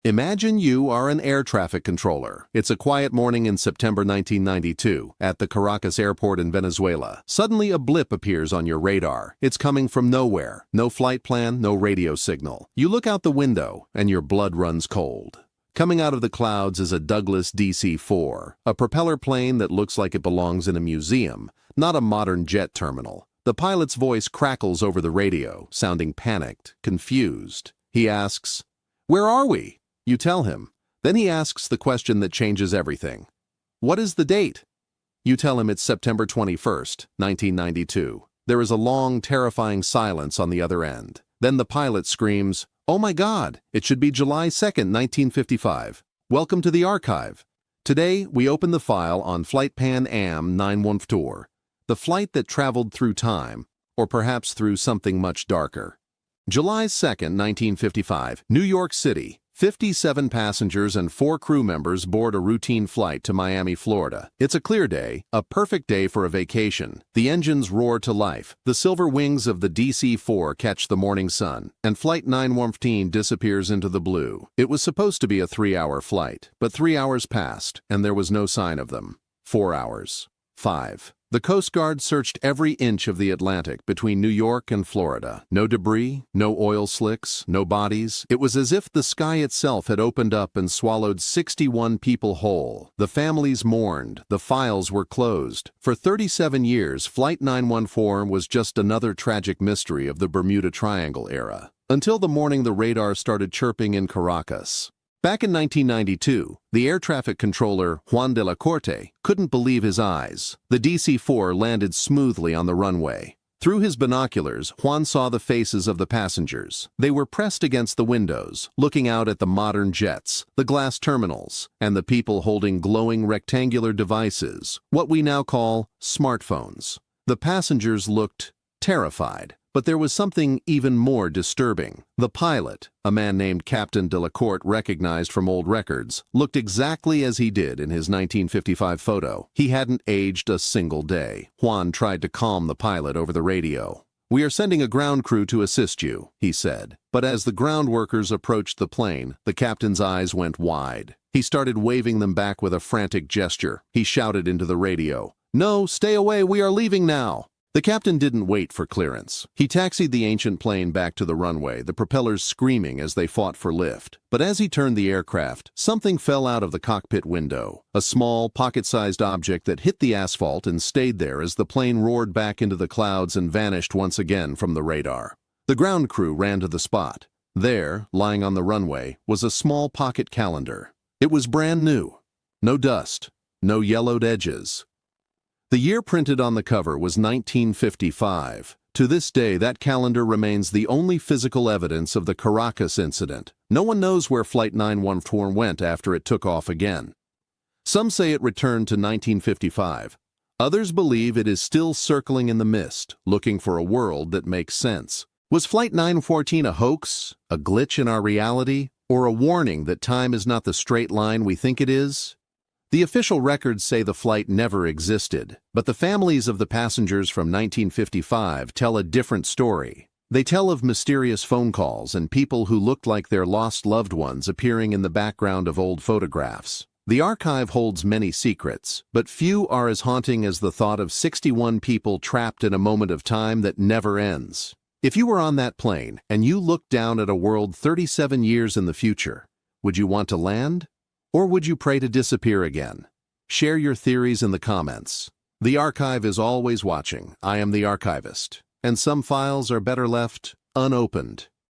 Imagine you are an air traffic controller. It's a quiet morning in September 1992 at the Caracas airport in Venezuela. Suddenly a blip appears on your radar. It's coming from nowhere. No flight plan, no radio signal. You look out the window and your blood runs cold. Coming out of the clouds is a Douglas DC-4, a propeller plane that looks like it belongs in a museum, not a modern jet terminal. The pilot's voice crackles over the radio, sounding panicked, confused. He asks, "Where are we?" You tell him. Then he asks the question that changes everything. "What is the date?" You tell him it's September 21st, 1992. There is a long, terrifying silence on the other end. Then the pilot screams, "Oh my God, it should be July 2nd, 1955. Welcome to the archive. Today, we open the file on Flight Pan Am 914, the flight that traveled through time, or perhaps through something much darker. July 2nd, 1955, New York City. 57 passengers and 4 crew members board a routine flight to Miami, Florida. It's a clear day, a perfect day for a vacation. The engines roar to life. The silver wings of the DC-4 catch the morning sun, and Flight 914 disappears into the blue. It was supposed to be a 3-hour flight, but 3 hours passed, and there was no sign of them. 4 hours. 5. The Coast Guard searched every inch of the Atlantic between New York and Florida. No debris, no oil slicks, no bodies. It was as if the sky itself had opened up and swallowed 61 people whole. The families mourned. The files were closed. For 37 years, Flight 914 was just another tragic mystery of the Bermuda Triangle era. Until the morning the radar started chirping in Caracas. Back in 1992, the air traffic controller, Juan de la Corte, couldn't believe his eyes. The DC-4 landed smoothly on the runway. Through his binoculars, Juan saw the faces of the passengers. They were pressed against the windows, looking out at the modern jets, the glass terminals, and the people holding glowing rectangular devices, what we now call smartphones. The passengers looked terrified. But there was something even more disturbing. The pilot, a man named Captain Delacorte recognized from old records, looked exactly as he did in his 1955 photo. He hadn't aged a single day. Juan tried to calm the pilot over the radio. "We are sending a ground crew to assist you," he said. But as the ground workers approached the plane, the captain's eyes went wide. He started waving them back with a frantic gesture. He shouted into the radio, "No, stay away, we are leaving now." The captain didn't wait for clearance. He taxied the ancient plane back to the runway, the propellers screaming as they fought for lift. But as he turned the aircraft, something fell out of the cockpit window. A small, pocket-sized object that hit the asphalt and stayed there as the plane roared back into the clouds and vanished once again from the radar. The ground crew ran to the spot. There, lying on the runway, was a small pocket calendar. It was brand new. No dust, no yellowed edges. The year printed on the cover was 1955. To this day, that calendar remains the only physical evidence of the Caracas incident. No one knows where Flight 914 went after it took off again. Some say it returned to 1955. Others believe it is still circling in the mist, looking for a world that makes sense. Was Flight 914 a hoax, a glitch in our reality, or a warning that time is not the straight line we think it is? The official records say the flight never existed, but the families of the passengers from 1955 tell a different story. They tell of mysterious phone calls and people who looked like their lost loved ones appearing in the background of old photographs. The archive holds many secrets, but few are as haunting as the thought of 61 people trapped in a moment of time that never ends. If you were on that plane and you looked down at a world 37 years in the future, would you want to land? Or would you pray to disappear again? Share your theories in the comments. The archive is always watching. I am the archivist, and some files are better left unopened.